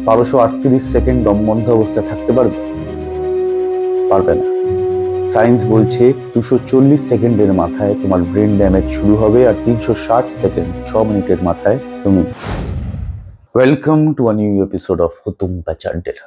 1238 second দম বন্ধ অবস্থায় থাকতে পারবে? পারবে না। সায়েন্স বলছে 240 সেকেন্ডের মাথায় তোমার ব্রেন ড্যামেজ শুরু হবে, আর 360 সেকেন্ড 6 মিনিটের মাথায় তুমি। Welcome to a new episode of হুতুম প্যাচার ডেরা।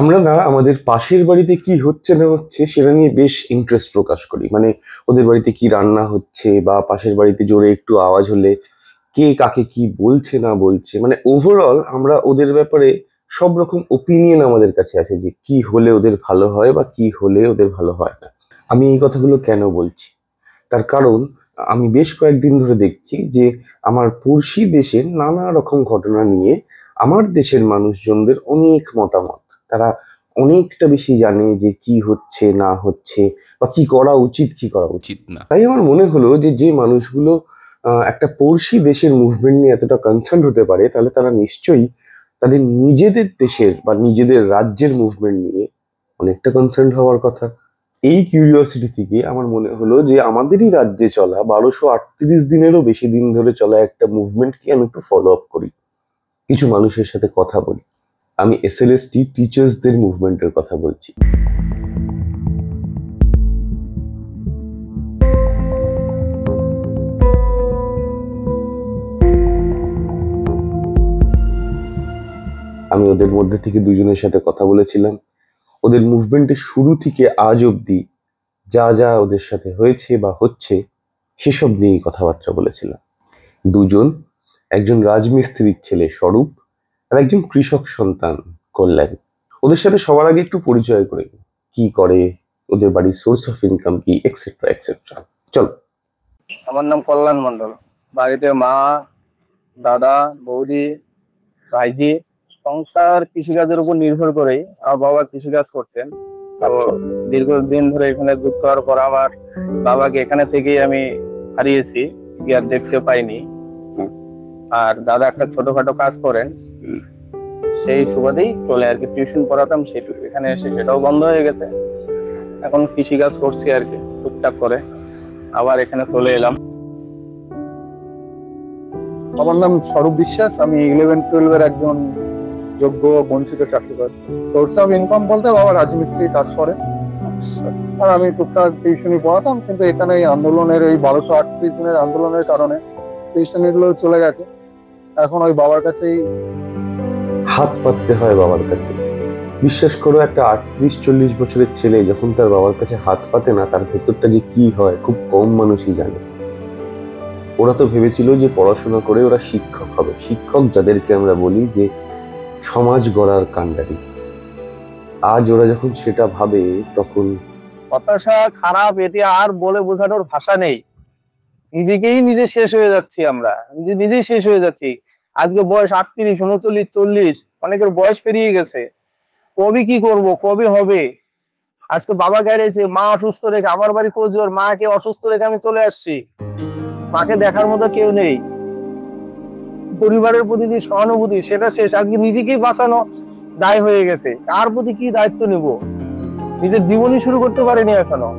আমরা না আমাদের পাশের বাড়িতে কি হচ্ছে না হচ্ছে সেটা নিয়ে বেশ ইন্টারেস্ট প্রকাশ করি। মানে ওদের বাড়িতে কি রান্না হচ্ছে, বা পাশের বাড়িতে জোরে একটু আওয়াজ হলে কে কাকে কি বলছে না বলছে, মানে ওভারঅল আমরা ওদের ব্যাপারে সব রকম ওপিনিয়ন আমাদের কাছে আছে যে কি হলে ওদের ভালো হয় বা কি হলে ওদের ভালো হয় না। আমি এই কথাগুলো কেন বলছি, তার কারণ আমি বেশ কয়েকদিন ধরে দেখছি যে আমার পড়শি দেশের নানা রকম ঘটনা নিয়ে আমার দেশের মানুষজনদের অনেক মতামত। তারা অনেকটা বেশি জানে যে কি হচ্ছে না হচ্ছে, বা কি করা উচিত কি করা উচিত না। তাই আমার মনে হলো যে যে মানুষগুলো একটা পড়শি দেশের মুভমেন্ট নিয়ে এতটা কনসার্ন হতে পারে, তাহলে তারা নিশ্চয়ই তাদের নিজেদের দেশের বা নিজেদের রাজ্যের মুভমেন্ট নিয়ে অনেকটা কনসার্ন হওয়ার কথা। এই কিউরিওসিটি থেকে আমার মনে হলো যে আমাদেরই রাজ্যে চলা 1238 দিনেরও বেশি দিন ধরে চলা একটা মুভমেন্টকে আমি একটু ফলো আপ করি, কিছু মানুষের সাথে কথা বলি। আমি এসএলএসটি টিচার্সদের মুভমেন্টের কথা বলছি। আমি ওদের মধ্যে থেকে দুজনের সাথে কথা বলেছিলাম। ওদের মুভমেন্টের শুরু থেকে আজ অব্দি যা যা ওদের সাথে হয়েছে বা হচ্ছে সেসব নিয়েই কথাবার্তা বলেছিলাম। দুজন, একজন রাজমিস্ত্রির ছেলে স্বরূপ আর একজন কৃষক সন্তান কল্যাণ। ওদের সাথে সবার আগে একটু পরিচয় করে নিই। কি করে, ওদের বাড়ির সোর্স অফ ইনকাম কি, এক্সেট্রা এক্সেট্রা। চল। আমার নাম কল্যাণ মন্ডল। বাড়িতে মা, দাদা, বৌদি, ভাইজি। সংসার কৃষিকাজের উপর নির্ভর করেই। আমার বাবা কৃষিকাজ করতেন, তো দীর্ঘদিন ধরে এখানে যুক্ত হওয়ার পর আমার বাবাকে এখানে থেকেই আমি হারিয়েছি, গিয়ে আর দেখতে পাইনি। আর দাদা একটা ছোটখাটো কাজ করেন, সেই সুবাদেই চলে আর কি। টিউশন পড়াতাম, সেটুকু এখানে এসে সেটাও বন্ধ হয়ে গেছে। এখন কৃষিকাজ করছি আর কি, টুকটাক করে। আবার এখানে চলে এলাম। আমার নাম স্বরূপ বিশ্বাস। আমি 11-12 একজন যোগ্য বঞ্চিত চাকরিকর। সোর্স অফ ইনকাম বলতে বাবা রাজমিস্ত্রি কাজ করে, আর আমি টুকটাক টিউশনি পড়াতাম। কিন্তু এখানে এই আন্দোলনের, এই 1238 দিনের আন্দোলনের কারণে টিউশনি গুলো চলে গেছে। এখন ওই বাবার কাছেই হাত পাততে হয় বাবার কাছে। বিশ্বাস করো, একটা 38-40 বছরের ছেলে যখন তার বাবার কাছে হাত পাতে না, তার ভেতরটা যে কি হয় খুব কম মানুষই জানে। ওরা তো ভেবেছিল যে পড়াশোনা করে ওরা শিক্ষক হবে, শিক্ষক যাদেরকে আমরা বলি যে সমাজ গড়ার কাণ্ডারি। আজ ওরা যখন সেটা ভাবে তখন হতাশা, খারাপ, এটি আর বলে বোঝানোর ভাষা নেই। নিজেকেই নিজে শেষ হয়ে যাচ্ছি, আমরা নিজেই শেষ হয়ে যাচ্ছি। আজকে বয়স 38, 39, 40, অনেকের বয়স পেরিয়ে গেছে। কবে কি করব, কবে হবে? আজকে বাবা গেছে, মা অসুস্থ রেখে, আমার বাড়ি কোচবিহার, মাকে অসুস্থ রেখে আমি চলে আসছি। মাকে দেখার মতো কেউ নেই। পরিবারের প্রতি যে সহানুভূতি সেটা শেষ। আজকে নিজেকেই বাঁচানো দায় হয়ে গেছে। কার প্রতি কি দায়িত্ব নেব? নিজের জীবনই শুরু করতে পারিনি এখনো।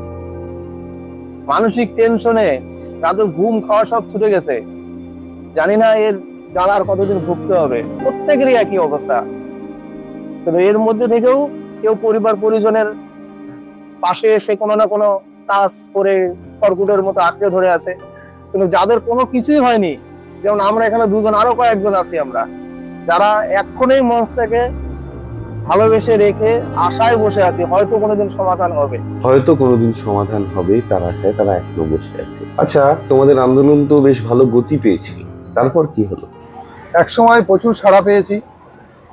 মানসিক টেনশনে রাতে ঘুম খাওয়া সব ছুটে গেছে। জানি না এর জ্বালা আর কতদিন ভুগতে হবে। প্রত্যেকেরই একই অবস্থা। তবে এর মধ্যে থেকেও কেউ পরিবার পরিজনের পাশে এসে কোনো না কোনো কাজ করে খড়কুটোর মতো আঁকড়ে ধরে আছে। কিন্তু যাদের কোনো কিছুই হয়নি, যেমন আমরা এখানে দুজন, আরো কয়েকজন আছি আমরা, যারা এক্ষুনি মঞ্চটাকে ভালোবেসে রেখে আশায় বসে আছি হয়তো কোনোদিন সমাধান হবে, তার আশায় তারা এখনো বসে আছে। আচ্ছা, তোমাদের আন্দোলন তো বেশ ভালো গতি পেয়েছিল, তারপর কি হলো? একসময় প্রচুর সাড়া পেয়েছি।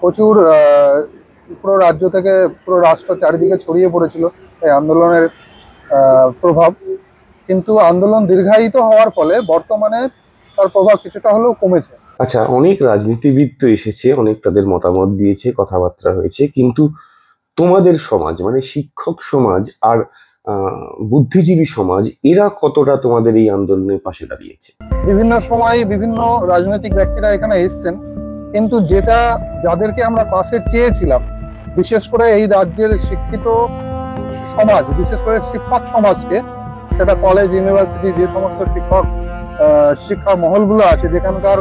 প্রচুর পুরো রাজ্য থেকে পুরো রাষ্ট্র চারিদিকে ছড়িয়ে পড়েছিল এই আন্দোলনের প্রভাব। কিন্তু আন্দোলন দীর্ঘায়িত হওয়ার ফলে বর্তমানে তার প্রভাব কিছুটা হলেও কমেছে। আচ্ছা, অনেক রাজনীতিবিদ তো এসেছে, অনেক তাদের মতামত দিয়েছে, কথাবার্তা হয়েছে, কিন্তু তোমাদের সমাজ মানে শিক্ষক সমাজ আর বুদ্ধিজীবী সমাজ, এরা কতটা তোমাদের এই আন্দোলনের পাশে দাঁড়িয়েছে? বিভিন্ন সময় বিভিন্ন রাজনৈতিক ব্যক্তিরা এখানে এসেছেন, কিন্তু যেটা যাদেরকে আমরা পাশে চেয়েছিলাম, বিশেষ করে এই রাজ্যের শিক্ষিত সমাজ, বিশেষ করে শিক্ষক সমাজকে, সেটা কলেজ ইউনিভার্সিটি যে সমস্ত শিক্ষা মহলগুলো আছে, যেখানকার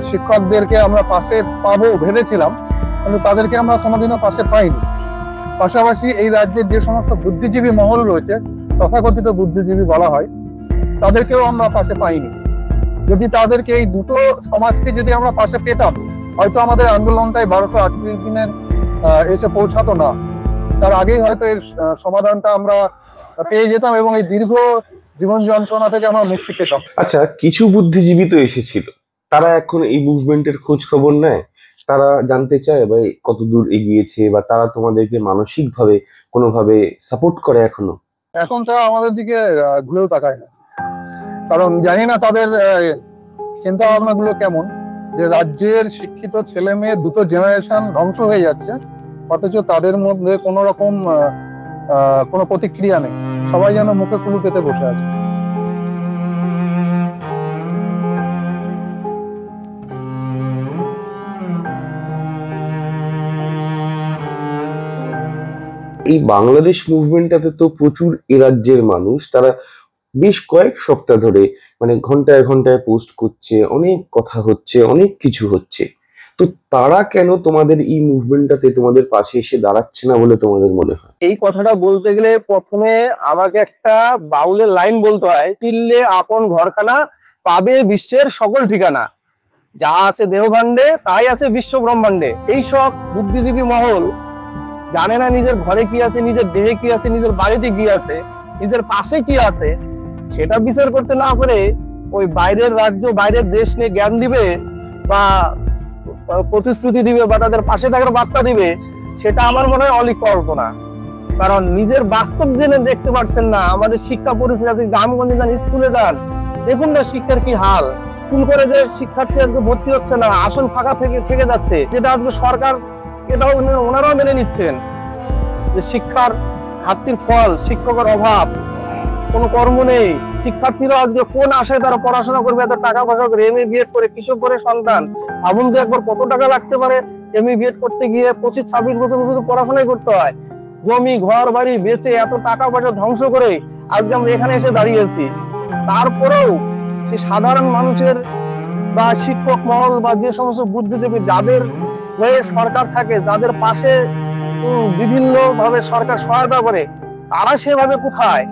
শিক্ষকদেরকে আমরা পাশে পাবো ভেবেছিলাম, কিন্তু তাদেরকে আমরা কোনোদিনও পাশে পাইনি। পাশাপাশি এই রাজ্যের যে সমস্ত বুদ্ধিজীবী মহল রয়েছে, তথাকথিত বুদ্ধিজীবী বলা হয়, তাদেরকেও আমরা পাশে পাইনি। যদি তাদেরকে, এই দুটো সমাজকে যদি আমরা পাশে পেতাম, হয়তো আমাদের আন্দোলনটাই 1238 দিনের এসে পৌঁছাতো না। তার আগেই হয়তো এর সমাধানটা আমরা পেয়ে যেতাম এবং এই দীর্ঘ জীবন যন্ত্রণা থেকে আমরা মুক্তি পেতাম। আচ্ছা, কিছু বুদ্ধিজীবী তো এসেছিল, তারা এখন এই মুভমেন্টের খোঁজ খবর নেয়? তারা জানতে চায় বা কত দূর এগিয়েছে, বা তারা তোমাদেরকে মানসিকভাবে কোনোভাবে সাপোর্ট করে এখনো? এখন তারা আমাদের দিকে ঘুরেও তাকায় না, কারণ জানি না তাদের চিন্তা ভাবনা গুলো কেমন, যে রাজ্যের শিক্ষিত ছেলে মেয়ে দুটো জেনারেশন ধ্বংস হয়ে যাচ্ছে, অথচ তাদের মধ্যে কোনো রকম কোনো প্রতিক্রিয়া নেই। সবাই যেন মুখে কুলু পেতে বসে আছে। এই বাংলাদেশ মুভমেন্টটাতে তো প্রচুর এ রাজ্যের মানুষ, তারা বেশ কয়েক সপ্তাহ ধরে মানে ঘন্টায় ঘন্টায় পোস্ট করছে, অনেক কথা হচ্ছে, অনেক কিছু হচ্ছে। তো তারা কেন তোমাদের এই মুভমেন্টটাতে তোমাদের পাশে এসে দাঁড়াচ্ছে না বলে তোমাদের মনে হয়? এই কথাটা বলতে গেলে প্রথমে আমাকে একটা বাউলের লাইন বলতে হয়, চিনলে আপন ঘরখানা, পাবে বিশ্বের সকল ঠিকানা, যা আছে দেহভাণ্ডে তাই আছে বিশ্ব ব্রহ্মাণ্ডে। এই সব বুদ্ধিজীবী মহল জানে না নিজের ঘরে কি আছে, নিজের দেহে কি আছে, নিজের বাড়িতে কি আছে, নিজের পাশে কি আছে, সেটা বিচার করতে না করে ওই বাইরের রাজ্য, বাইরের দেশ নিয়ে জ্ঞান দিবে বা প্রতিশ্রুতি দিবে বা তাদের পাশে থাকার বার্তা দিবে, সেটা আমার মনে হয় অলিক কল্পনা। কারণ নিজের বাস্তব জেনে দেখতে পাচ্ছেন না আমাদের শিক্ষা পরিস্থিতি। আজকে গ্রামগঞ্জে যান, স্কুলে যান, দেখুন না শিক্ষার কি হাল। স্কুল কলেজে শিক্ষার্থী আজকে ভর্তি হচ্ছে না, আসন ফাঁকা থেকে যাচ্ছে, যেটা আজকে সরকার, এটাও ওনারাও মেনে নিচ্ছেন যে শিক্ষার ঘাটতির ফল, শিক্ষকের অভাব, কোনো কর্ম নেই। শিক্ষার্থীরা আজকে কোন আশায় তারা পড়াশোনা করবে, এত টাকা পয়সা করে, এমএ বিএড করে, কৃষক করে সন্তান, ভাবুন তো একবার কত টাকা লাগতে পারে। এমএ বিএড করতে গিয়ে 25-26 বছর শুধু পড়াশোনাই করতে হয়, জমি ঘর বাড়ি বেচে এত টাকা পয়সা ধ্বংস করে আজকে আমরা এখানে এসে দাঁড়িয়েছি। তারপরেও সেই সাধারণ মানুষের বা শিক্ষক মহল বা যে সমস্ত বুদ্ধিজীবী, যাদের হয়ে সরকার থাকে, যাদের পাশে বিভিন্ন ভাবে সরকার সহায়তা করে, তারা সেভাবে কোথায়?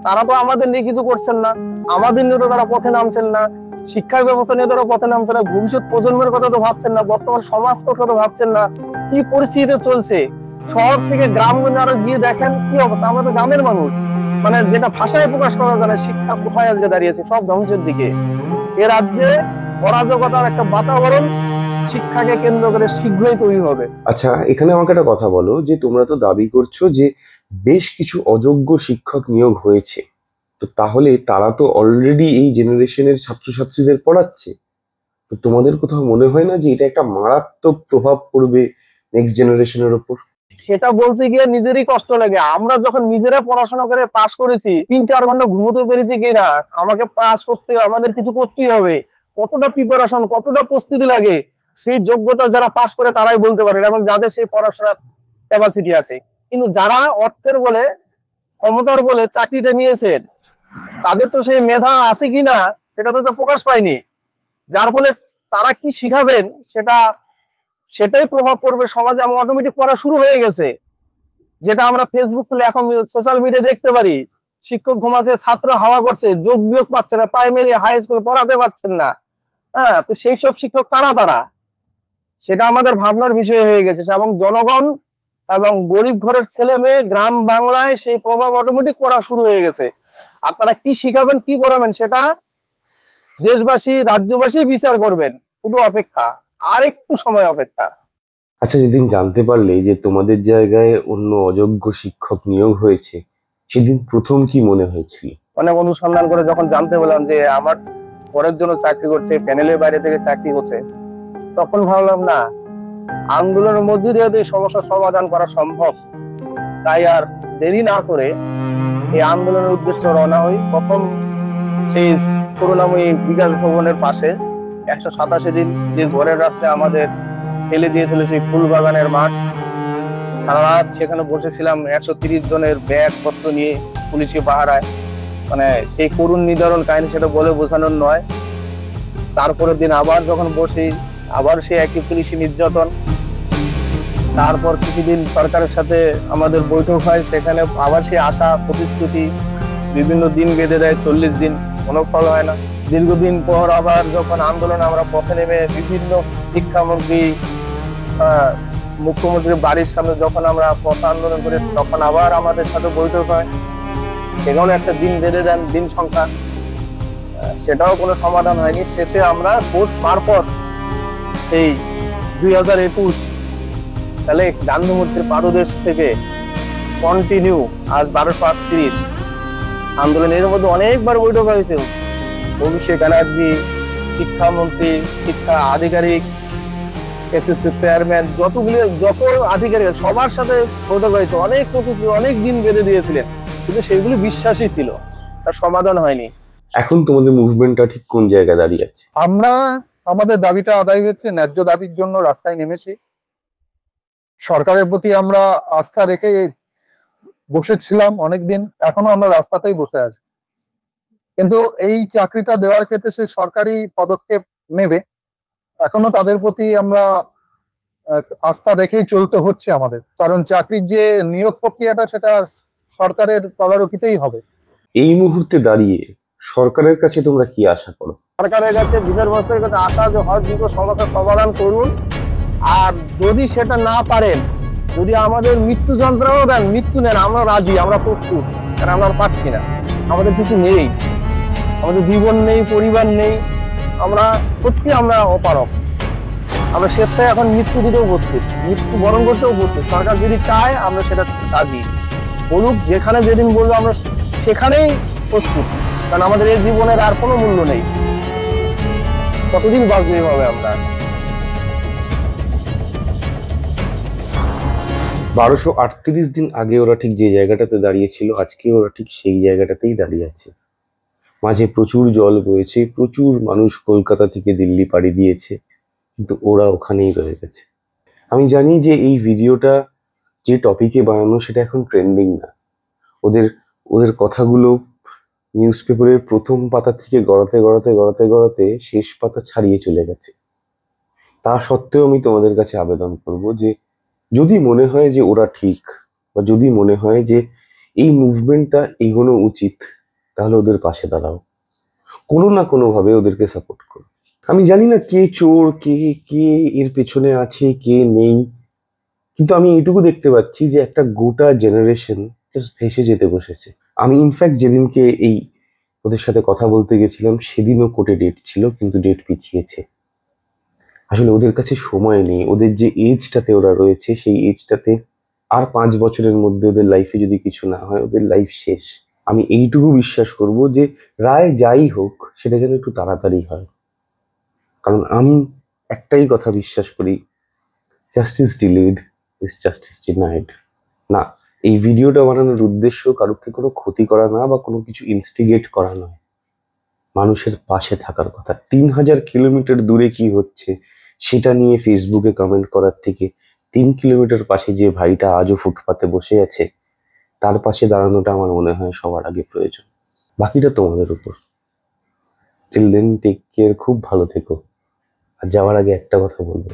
তারা তো আমাদের নিয়ে কিছু করছেন না, আমাদের নিয়ে তো তারা পথে নামছেন না, শিক্ষা ব্যবস্থা নিয়ে তারা পথে নামছে না, ভবিষ্যৎ প্রজন্মের কথা তো ভাবছেন না, বর্তমান সমাজ কথা তো ভাবছেন না। কি পরিস্থিতিতে চলছে, শহর থেকে গ্রামগঞ্জে আরো গিয়ে দেখেন কি অবস্থা। আমরা তো গ্রামের মানুষ, মানে যেটা ভাষায় প্রকাশ করা যায় না, শিক্ষা কোথায় আজকে দাঁড়িয়েছে, সব ধ্বংসের দিকে। এ রাজ্যে অরাজকতার একটা বাতাবরণ শিক্ষাকে কেন্দ্র করে শীঘ্রই তৈরি হবে। আচ্ছা, এখানে আমাকে একটা কথা বলো, যে তোমরা তো দাবি করছো যে বেশ কিছু অযোগ্য শিক্ষক নিয়োগ হয়েছে, তো তাহলে তারা তো অলরেডি এই জেনারেশনের ছাত্রছাত্রীদের পড়াচ্ছে। তো তোমাদের কোথাও মনে হয় না যে এটা একটা মারাত্মক প্রভাব পড়বে নেক্সট জেনারেশনের উপর? সেটা বলতে গিয়ে নিজেরই কষ্ট লাগে। আমরা যখন নিজেরা পড়াশোনা করে পাশ করেছি, 3-4 ঘন্টা ঘুমোতে পেরেছি কিনা, আমাকে পাস করতে আমাদের কিছু করতেই হবে, কতটা প্রিপারেশন, কতটা প্রস্তুতি লাগে, সেই যোগ্যতা যারা পাস করে তারাই বলতে পারে, এবং যাদের সেই পড়াশোনার ক্যাপাসিটি আছে। কিন্তু যারা অর্থের বলে, ক্ষমতার বলে চাকরিটা নিয়েছেন, তাদের তো সেই মেধা আছে কিনা সেটা তো প্রকাশ পায়নি। যার ফলে তারা কি শিখাবেন সেটাই প্রভাব পড়বে সমাজে। আমার অটোমেটিক পড়া শুরু হয়ে গেছে, যেটা আমরা ফেসবুক খুলে এখন সোশ্যাল মিডিয়া দেখতে পারি। শিক্ষক ঘুমাচ্ছে, ছাত্র হাওয়া করছে, যোগ বিয়োগ পাচ্ছে না, প্রাইমারি হাই স্কুল পড়াতে পারছেন না। হ্যাঁ, তো সেই সব শিক্ষক তারা সেটা আমাদের ভাবনার বিষয় হয়ে গেছে। এবং জনগণ এবং গরিব ঘরের ছেলে মেয়ে গ্রাম বাংলায় সেই প্রভাব অটোমেটিক পড়া শুরু হয়ে গেছে। আপনারা কি শিখাবেন, কি পড়াবেন, সেটা দেশবাসী, রাজ্যবাসী বিচার করবেন। শুধু অপেক্ষা, আর একটু সময় অপেক্ষা। আচ্ছা, যেদিন জানতে পারলে যে তোমাদের জায়গায় অন্য অযোগ্য শিক্ষক নিয়োগ হয়েছে, সেদিন প্রথম কি মনে হয়েছিল? অনেক অনুসন্ধান করে যখন জানতে পেলাম যে আমার পরের জন্য চাকরি করছে, প্যানেলের বাইরে থেকে চাকরি করছে, তখন ভাবলাম না, আন্দোলনের মধ্যে দিয়ে এই সমস্যার সমাধান করা সম্ভব। তাই আর দেরি না করে এই আন্দোলনের উদ্দেশ্যে রওনা হই। প্রথম সেই করুণাময়ী বিকাশ ভবনের পাশে 187 দিন যে ঝড়ের রাত্রে আমাদের ফেলে দিয়েছিল সেই ফুল বাগানের মাঠ, সারা রাত সেখানে বসেছিলাম 130 জনের ব্যাগ পত্র নিয়ে পুলিশি পাহারায়। মানে সেই করুণ নিদারুণ কাহিনী, সেটা বলে বোঝানোর নয়। তারপরের দিন আবার যখন বসি, আবার সেই একই পুলিশি নির্যাতন। তারপর কিছুদিন সরকারের সাথে আমাদের বৈঠক হয়, সেখানে আবার সেই আশা প্রতিশ্রুতি বিভিন্ন দিন বেঁধে দেয়, 40 দিন, কোনো ফল হয় না। দীর্ঘদিন পর আবার যখন আন্দোলনে আমরা পথে নেমে বিভিন্ন শিক্ষামন্ত্রী, মুখ্যমন্ত্রীর বাড়ির সামনে যখন আমরা পথ আন্দোলন করি, তখন আবার আমাদের সাথে বৈঠক হয়। সেখানে একটা দিন বেঁধে দেন, দিন সংখ্যা, সেটাও কোনো সমাধান হয়নি। শেষে আমরা কোর্ট মারফত এই 2021 তাহলে গান্ধী মূর্তির পাদদেশ থেকে কন্টিনিউ আজ 1238 আন্দোলন। এর মধ্যে অনেকবার বৈঠক হয়েছে, অভিষেক ব্যানার্জি, শিক্ষামন্ত্রী, শিক্ষা আধিকারিক, এসএসসি চেয়ারম্যান, যত আধিকারিক সবার সাথে বৈঠক হয়েছে। অনেক প্রতিশ্রুতি, অনেক দিন বেঁধে দিয়েছিলেন, কিন্তু সেগুলি বিশ্বাসই ছিল, তার সমাধান হয়নি। এখন তোমাদের মুভমেন্টটা ঠিক কোন জায়গায় দাঁড়িয়ে আছে? আমরা আমাদের দাবিটা আদায় হচ্ছে, ন্যায্য দাবির জন্য রাস্তায় নেমেছি। সরকারের প্রতি আমরা আস্থা রেখে বসেছিলাম অনেকদিন, এখনো আমরা রাস্তাতেই বসে আছি। কিন্তু এই চাকরিটা দেওয়ার ক্ষেত্রে সে সরকারি পদক্ষেপ নেবে, এখনো তাদের প্রতি আমরা আস্থা রেখেই চলতে হচ্ছে আমাদের। কারণ চাকরির যে নিয়োগ প্রক্রিয়াটা সেটা সরকারের তদারকিতেই হবে। এই মুহূর্তে দাঁড়িয়ে সরকারের কাছে তোমরা কি আশা করো? সরকারের কাছে, বিচারব্যবস্থার কাছে আশা যে হয় দ্রুত সমস্যার সমাধান করুন, আর যদি সেটা না পারেন, যদি আমাদের মৃত্যু যন্ত্রণাও দেন, মৃত্যু নেন, আমরা রাজি, আমরা প্রস্তুত। কারণ আমরা পারছি না, আমাদের কিছু নেই, আমাদের জীবন নেই, পরিবার নেই, আমরা সত্যি আমরা অপারক। আমরা স্বেচ্ছায় এখন মৃত্যু দিতেও প্রস্তুত, মৃত্যু বরণ করতেও প্রস্তুত। সরকার যদি চায় আমরা সেটা রাজি, বলুক, যেখানে যেদিন বলবো আমরা সেখানেই প্রস্তুত। কারণ আমাদের এই জীবনের আর কোনো মূল্য নেই, কতদিন বাঁচবো এভাবে আমরা। 1238 দিন আগে ওরা ঠিক যে জায়গাটাতে দাঁড়িয়েছিল, আজকে ওরা ঠিক সেই জায়গাটাতেই দাঁড়িয়ে আছে। মাঝে প্রচুর জল বয়েছে, প্রচুর মানুষ কলকাতা থেকে দিল্লি পাড়ি দিয়েছে, কিন্তু ওরা ওখানেই রয়ে গেছে। আমি জানি যে এই ভিডিওটা যে টপিকে বানানো সেটা এখন ট্রেন্ডিং না। ওদের ওদের কথাগুলো নিউজ পেপারের প্রথম পাতা থেকে গড়াতে গড়াতে গড়াতে গড়াতে শেষ পাতা ছাড়িয়ে চলে গেছে। তা সত্ত্বেও আমি তোমাদের কাছে আবেদন করব যে যদি মনে হয় যে ওরা ঠিক, বা যদি মনে হয় যে এই মুভমেন্টটা এগোনো উচিত, তাহলে ওদের পাশে দাঁড়াও, কোনো না কোনো ভাবে ওদেরকে সাপোর্ট করো। আমি জানি না কে চোর, কে কে এর পেছনে আছে, কে নেই, কিন্তু আমি এইটুকু দেখতে পাচ্ছি যে একটা গোটা জেনারেশন জাস্ট ভেসে যেতে বসেছে। আমি ইনফ্যাক্ট যেদিনকে এই ওদের সাথে কথা বলতে গেছিলাম সেদিনও কোর্টে ডেট ছিল, কিন্তু ডেট পিছিয়েছে। আসলে ওদের কাছে সময় নেই, ওদের যে এজটাতে ওরা রয়েছে সেই এজটাতে আর 5 বছরের মধ্যে ওদের লাইফে যদি কিছু না হয়, ওদের লাইফ শেষ। আমি এইটুকু বিশ্বাস করব যে রায় যাই হোক সেটা যেন একটু তাড়াতাড়ি হয়, কারণ আমি একটাই কথা বিশ্বাস করি, justice delayed is justice denied. না, এই ভিডিওটা বানানোর উদ্দেশ্য কারোকে কোনো ক্ষতি করা না বা কোনো কিছু ইনস্টিগেট করা নয়, মানুষের পাশে থাকার কথা। 3000 কিলোমিটার দূরে কি হচ্ছে সেটা নিয়ে ফেসবুকে কমেন্ট করার থেকে 3 কিলোমিটার পাশে যে ভাইটা আজও ফুটপাতে বসে আছে তার পাশে দাঁড়ানোটা আমার মনে হয় সবার আগে প্রয়োজন। বাকিটা তোমাদের উপর। টিল দেন, টেক কেয়ার, খুব ভালো থেকো। আর যাওয়ার আগে একটা কথা বলবো,